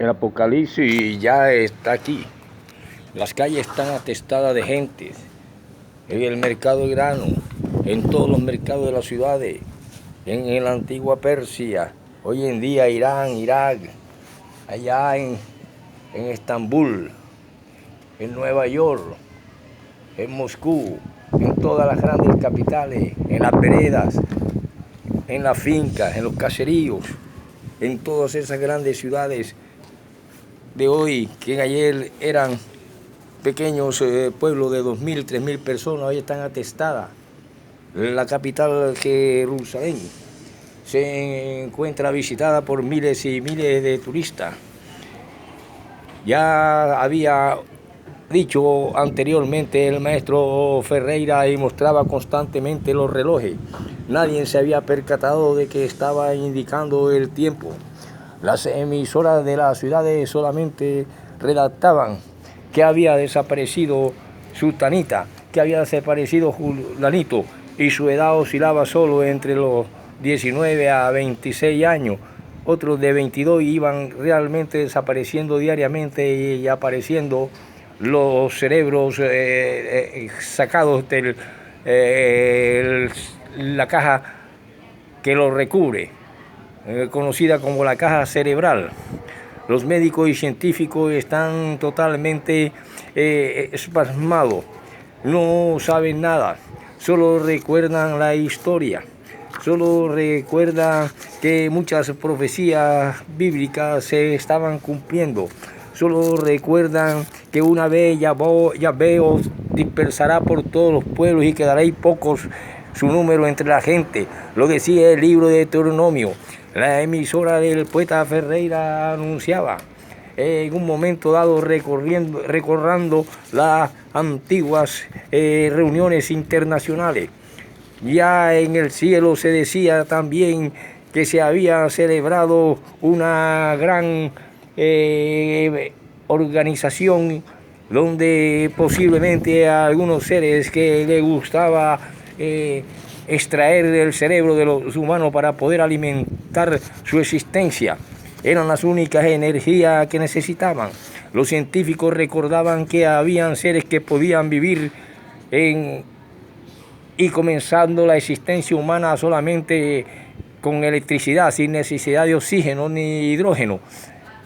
El apocalipsis ya está aquí. Las calles están atestadas de gente. En el mercado de grano, en todos los mercados de las ciudades, en la antigua Persia, hoy en día Irán, Irak, allá en Estambul, en Nueva York, en Moscú, en todas las grandes capitales, en las veredas, en las fincas, en los caseríos, en todas esas grandes ciudades de hoy, que ayer eran pequeños pueblos de 2.000, 3.000 personas, hoy están atestadas. La capital, Jerusalén, se encuentra visitada por miles y miles de turistas. Ya había dicho anteriormente el maestro Ferreira y mostraba constantemente los relojes. Nadie se había percatado de que estaba indicando el tiempo. Las emisoras de las ciudades solamente redactaban que había desaparecido Sultanita, que había desaparecido Julanito, y su edad oscilaba solo entre los 19 a 26 años. Otros de 22 iban realmente desapareciendo diariamente y apareciendo los cerebros sacados de la caja que los recubre, conocida como la caja cerebral. Los médicos y científicos están totalmente espasmados, no saben nada, solo recuerdan la historia, solo recuerdan que muchas profecías bíblicas se estaban cumpliendo, solo recuerdan que una vez Yahvé os dispersará por todos los pueblos y quedaréis pocos su número entre la gente. Lo decía el libro de Deuteronomio. La emisora del poeta Ferreira anunciaba en un momento dado recorriendo las antiguas reuniones internacionales. Ya en el cielo se decía también que se había celebrado una gran organización donde posiblemente a algunos seres que les gustaba extraer el cerebro de los humanos para poder alimentar su existencia eran las únicas energías que necesitaban. Los científicos recordaban que habían seres que podían vivir y comenzando la existencia humana solamente con electricidad, sin necesidad de oxígeno ni hidrógeno,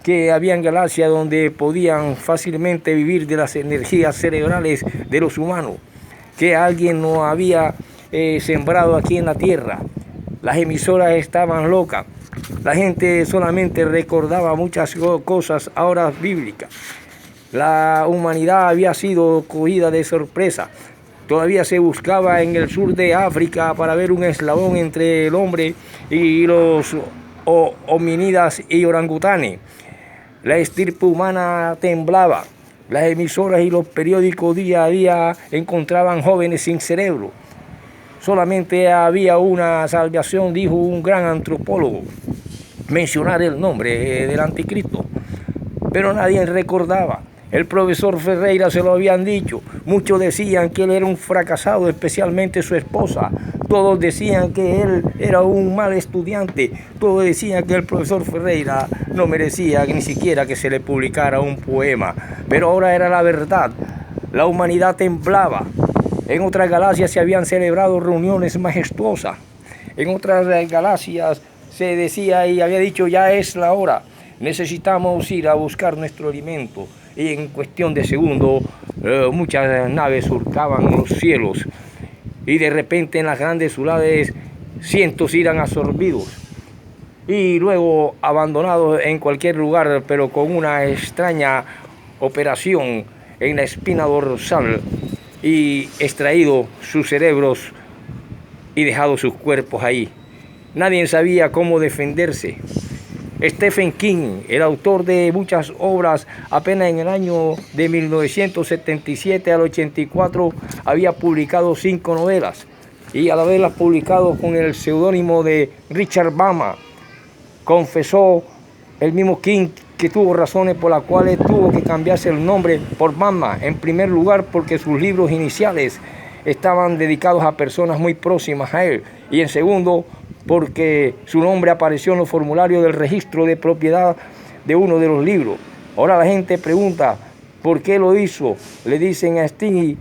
que habían galaxias donde podían fácilmente vivir de las energías cerebrales de los humanos, que alguien no había sembrado aquí en la tierra. Las emisoras estaban locas. La gente solamente recordaba muchas cosas ahora bíblicas. La humanidad había sido cogida de sorpresa. Todavía se buscaba en el sur de África para ver un eslabón entre el hombre y los homínidas y orangutanes. La estirpe humana temblaba. Las emisoras y los periódicos día a día encontraban jóvenes sin cerebro. Solamente había una salvación, dijo un gran antropólogo, mencionar el nombre del anticristo, pero nadie recordaba. El profesor Ferreira se lo habían dicho. Muchos decían que él era un fracasado, especialmente su esposa. Todos decían que él era un mal estudiante. Todos decían que el profesor Ferreira no merecía ni siquiera que se le publicara un poema. Pero ahora era la verdad. La humanidad temblaba. En otras galaxias se habían celebrado reuniones majestuosas. En otras galaxias se decía y había dicho, ya es la hora. Necesitamos ir a buscar nuestro alimento. Y en cuestión de segundos, muchas naves surcaban los cielos. Y de repente en las grandes ciudades, cientos eran absorbidos. Y luego abandonados en cualquier lugar, pero con una extraña operación en la espina dorsal. Y extraído sus cerebros y dejado sus cuerpos ahí. Nadie sabía cómo defenderse. Stephen King, el autor de muchas obras, apenas en el año de 1977 al 84 había publicado 5 novelas y al haberlas publicado con el seudónimo de Richard Bama, confesó el mismo King que tuvo razones por las cuales tuvo que cambiarse el nombre por Bama. En primer lugar, porque sus libros iniciales estaban dedicados a personas muy próximas a él, y en segundo, porque su nombre apareció en los formularios del registro de propiedad de uno de los libros. Ahora la gente pregunta por qué lo hizo, le dicen a Sting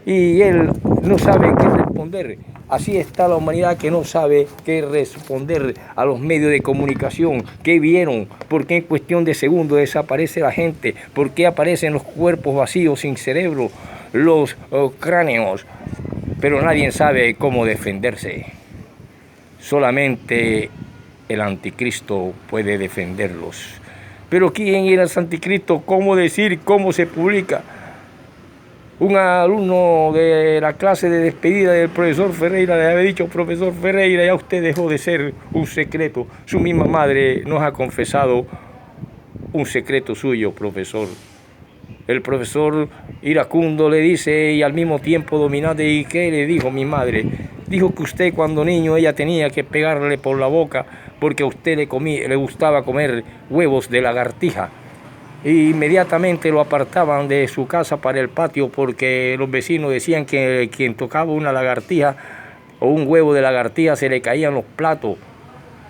y él no sabe qué responder. Así está la humanidad que no sabe qué responder a los medios de comunicación. ¿Qué vieron? ¿Por qué en cuestión de segundos desaparece la gente? ¿Por qué aparecen los cuerpos vacíos sin cerebro, los cráneos? Pero nadie sabe cómo defenderse. Solamente el anticristo puede defenderlos. Pero ¿quién era el anticristo? ¿Cómo decir? ¿Cómo se publica? Un alumno de la clase de despedida del profesor Ferreira le había dicho: profesor Ferreira, ya usted dejó de ser un secreto. Su misma madre nos ha confesado un secreto suyo, profesor. El profesor iracundo le dice, y al mismo tiempo dominante: ¿y qué le dijo mi madre? Dijo que usted cuando niño ella tenía que pegarle por la boca porque a usted le gustaba comer huevos de lagartija. Y inmediatamente lo apartaban de su casa para el patio porque los vecinos decían que quien tocaba una lagartija o un huevo de lagartija se le caían los platos,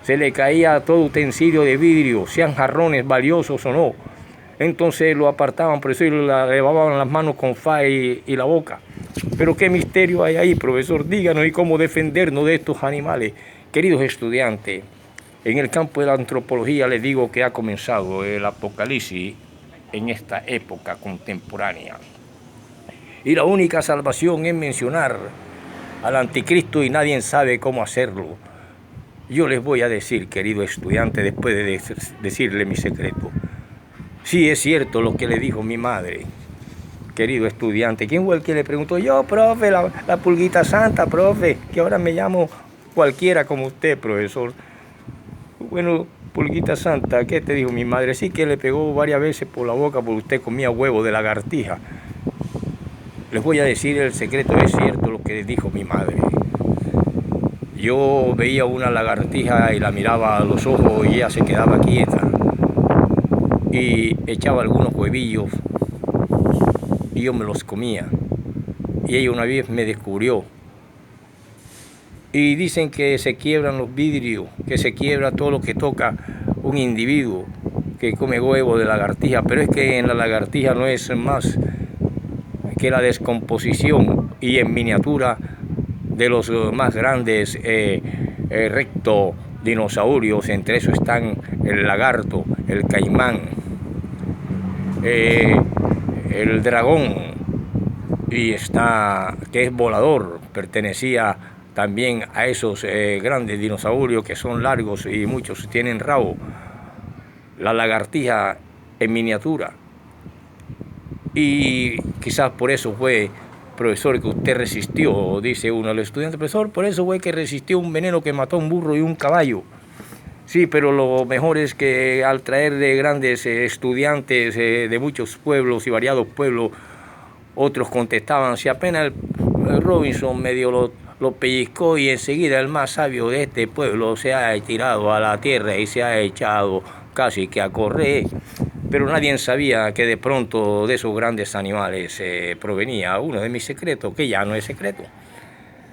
se le caía todo utensilio de vidrio, sean jarrones valiosos o no. Entonces lo apartaban, por eso le lavaban las manos con fa y la boca. Pero qué misterio hay ahí, profesor, díganos, y cómo defendernos de estos animales. Queridos estudiantes, en el campo de la antropología les digo que ha comenzado el apocalipsis en esta época contemporánea. Y la única salvación es mencionar al anticristo y nadie sabe cómo hacerlo. Yo les voy a decir, querido estudiante, después de decirle mi secreto. Sí, es cierto lo que le dijo mi madre, querido estudiante. ¿Quién fue el que le preguntó? Yo, profe, la pulguita santa, profe, que ahora me llamo cualquiera como usted, profesor. Bueno, pulguita santa, ¿qué te dijo mi madre? Sí, que le pegó varias veces por la boca porque usted comía huevo de lagartija. Les voy a decir el secreto, es cierto lo que dijo mi madre. Yo veía una lagartija y la miraba a los ojos y ella se quedaba quieta. Y echaba algunos huevillos y yo me los comía. Y ella una vez me descubrió. Y dicen que se quiebran los vidrios, que se quiebra todo lo que toca un individuo que come huevo de lagartija, pero es que en la lagartija no es más que la descomposición y en miniatura de los más grandes rectodinosaurios. Entre eso están el lagarto, el caimán, el dragón, y está, que es volador, pertenecía también a esos grandes dinosaurios que son largos y muchos tienen rabo. La lagartija en miniatura. Y quizás por eso fue, profesor, que usted resistió, dice uno de los estudiantes. Profesor, por eso fue que resistió un veneno que mató a un burro y un caballo. Sí, pero lo mejor es que al traer de grandes estudiantes de muchos pueblos y variados pueblos, otros contestaban: si apenas el Robinson medio lo pellizcó, y enseguida el más sabio de este pueblo se ha tirado a la tierra y se ha echado casi que a correr. Pero nadie sabía que de pronto de esos grandes animales provenía uno de mis secretos, que ya no es secreto.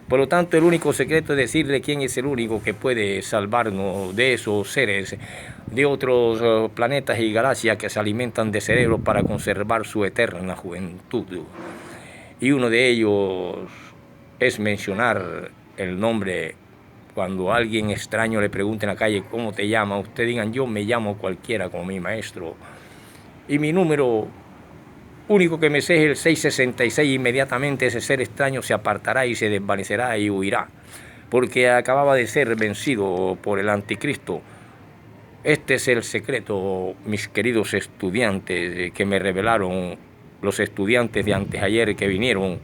Por lo tanto, el único secreto es decirle quién es el único que puede salvarnos de esos seres de otros planetas y galaxias que se alimentan de cerebro para conservar su eterna juventud. Y uno de ellos es mencionar el nombre. Cuando a alguien extraño le pregunte en la calle ¿cómo te llamas?, usted digan: yo me llamo cualquiera como mi maestro. Y mi número único que me sé es el 666. Inmediatamente ese ser extraño se apartará y se desvanecerá y huirá, porque acababa de ser vencido por el anticristo. Este es el secreto, mis queridos estudiantes, que me revelaron los estudiantes de anteayer que vinieron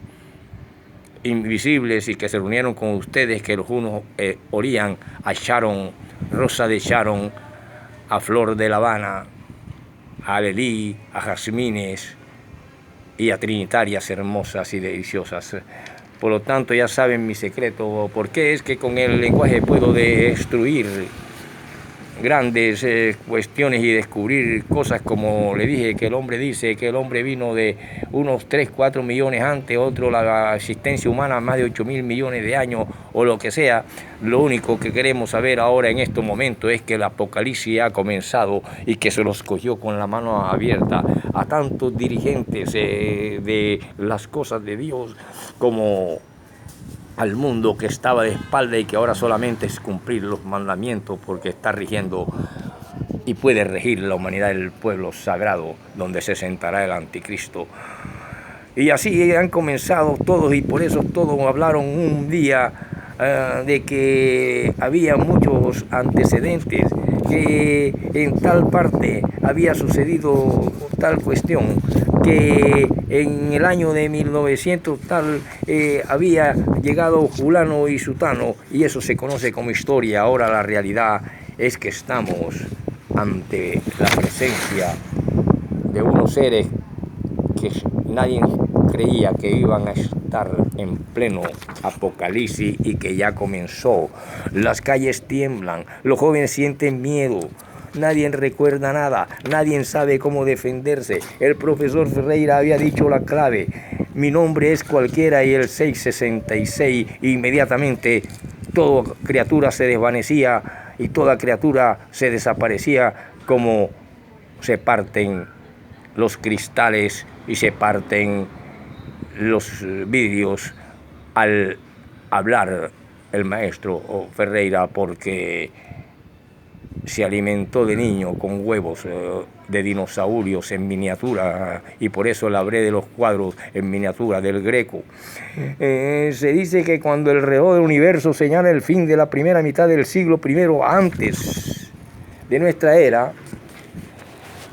invisibles y que se reunieron con ustedes, que los unos olían a Sharon, rosa de Sharon, a flor de La Habana, a lelí, a jazmines y a trinitarias hermosas y deliciosas. Por lo tanto, ya saben mi secreto, porque es que con el lenguaje puedo destruir grandes cuestiones y descubrir cosas como le dije, que el hombre dice que el hombre vino de unos 3, 4 millones antes, otro la existencia humana más de 8.000 millones de años o lo que sea. Lo único que queremos saber ahora en estos momentos es que el apocalipsis ha comenzado y que se los cogió con la mano abierta a tantos dirigentes de las cosas de Dios como al mundo que estaba de espalda y que ahora solamente es cumplir los mandamientos porque está rigiendo y puede regir la humanidad, el pueblo sagrado donde se sentará el anticristo. Y así han comenzado todos y por eso todos hablaron un día de que había muchos antecedentes, que en tal parte había sucedido tal cuestión, que en el año de 1900 tal había llegado fulano y sutano, y eso se conoce como historia. Ahora la realidad es que estamos ante la presencia de unos seres que nadie creía que iban a estar en pleno apocalipsis y que ya comenzó. Las calles tiemblan, los jóvenes sienten miedo, nadie recuerda nada, nadie sabe cómo defenderse. El profesor Ferreira había dicho la clave: mi nombre es cualquiera, y el 666 inmediatamente toda criatura se desvanecía y toda criatura se desaparecía, como se parten los cristales y se parten los vidrios al hablar el maestro Ferreira, porque se alimentó de niño con huevos de dinosaurios en miniatura, y por eso le hablé de los cuadros en miniatura del Greco. Se dice que cuando el reloj del universo señala el fin de la primera mitad del siglo I antes de nuestra era,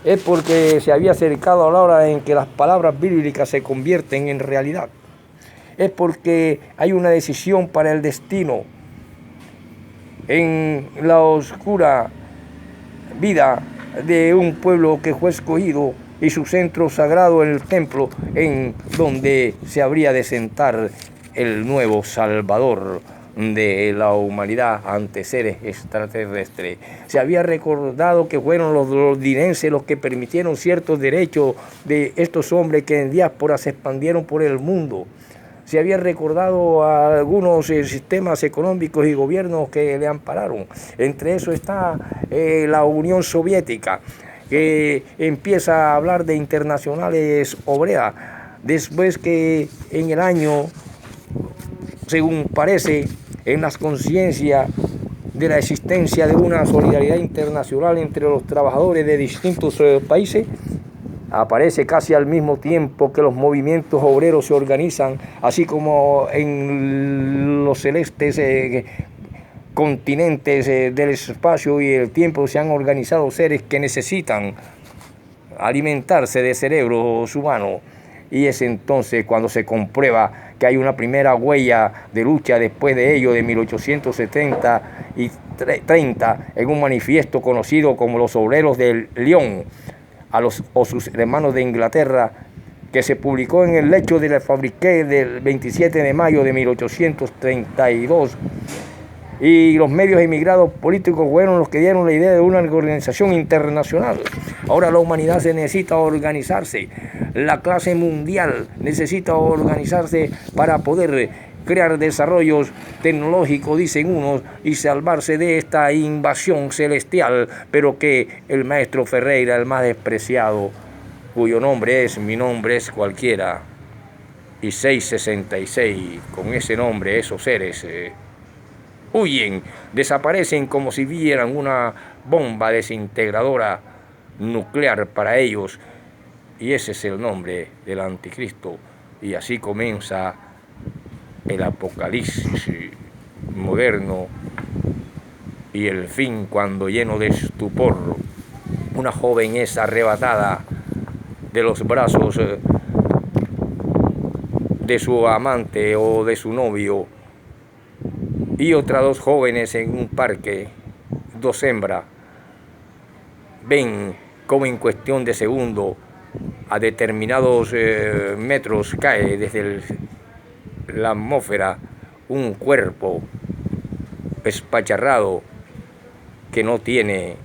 es porque se había acercado a la hora en que las palabras bíblicas se convierten en realidad. Es porque hay una decisión para el destino en la oscura vida de un pueblo que fue escogido y su centro sagrado en el templo, en donde se habría de sentar el nuevo Salvador de la humanidad ante seres extraterrestres. Se había recordado que fueron los londinenses los que permitieron ciertos derechos de estos hombres que en diáspora se expandieron por el mundo. Se había recordado a algunos sistemas económicos y gobiernos que le ampararon. Entre eso está la Unión Soviética, que empieza a hablar de internacionales obreras, después que en el año, según parece, en las conciencias de la existencia de una solidaridad internacional entre los trabajadores de distintos países, aparece casi al mismo tiempo que los movimientos obreros se organizan, así como en los celestes continentes del espacio y el tiempo se han organizado seres que necesitan alimentarse de cerebros humanos. Y es entonces cuando se comprueba que hay una primera huella de lucha después de ello, de 1870 y 30, en un manifiesto conocido como los Obreros del León, o sus hermanos de Inglaterra, que se publicó en el lecho de la Fabrique del 27 de mayo de 1832. Y los medios emigrados políticos fueron los que dieron la idea de una organización internacional. Ahora la humanidad se necesita organizarse. La clase mundial necesita organizarse para poder crear desarrollos tecnológicos, dicen unos, y salvarse de esta invasión celestial, pero que el maestro Ferreira, el más despreciado, cuyo nombre es mi nombre es cualquiera, y 666, con ese nombre, esos seres huyen, desaparecen como si vieran una bomba desintegradora nuclear para ellos, y ese es el nombre del anticristo. Y así comienza el apocalipsis moderno y el fin, cuando, lleno de estupor, una joven es arrebatada de los brazos de su amante o de su novio, y otras dos jóvenes en un parque, dos hembras, ven cómo en cuestión de segundo a determinados metros cae desde la atmósfera un cuerpo espacharrado que no tiene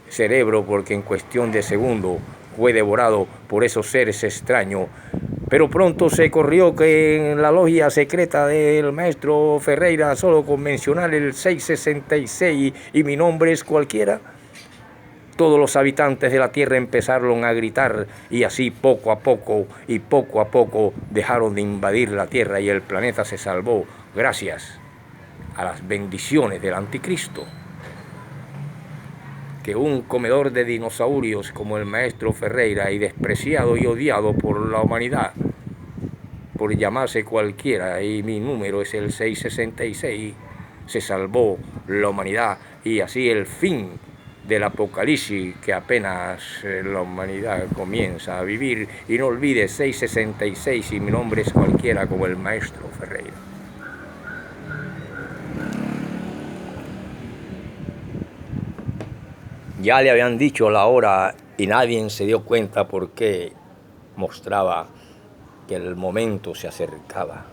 cerebro porque en cuestión de segundo fue devorado por esos seres extraños. Pero pronto se corrió que en la logia secreta del maestro Ferreira, solo con mencionar el 666 y mi nombre es cualquiera, todos los habitantes de la tierra empezaron a gritar y así poco a poco dejaron de invadir la tierra y el planeta se salvó gracias a las bendiciones del anticristo. Que un comedor de dinosaurios como el maestro Ferreira, y despreciado y odiado por la humanidad, por llamarse cualquiera, y mi número es el 666, se salvó la humanidad y así el fin del apocalipsis que apenas la humanidad comienza a vivir. Y no olvides 666 y mi nombre es cualquiera como el maestro Ferreira. Ya le habían dicho la hora y nadie se dio cuenta porque mostraba que el momento se acercaba.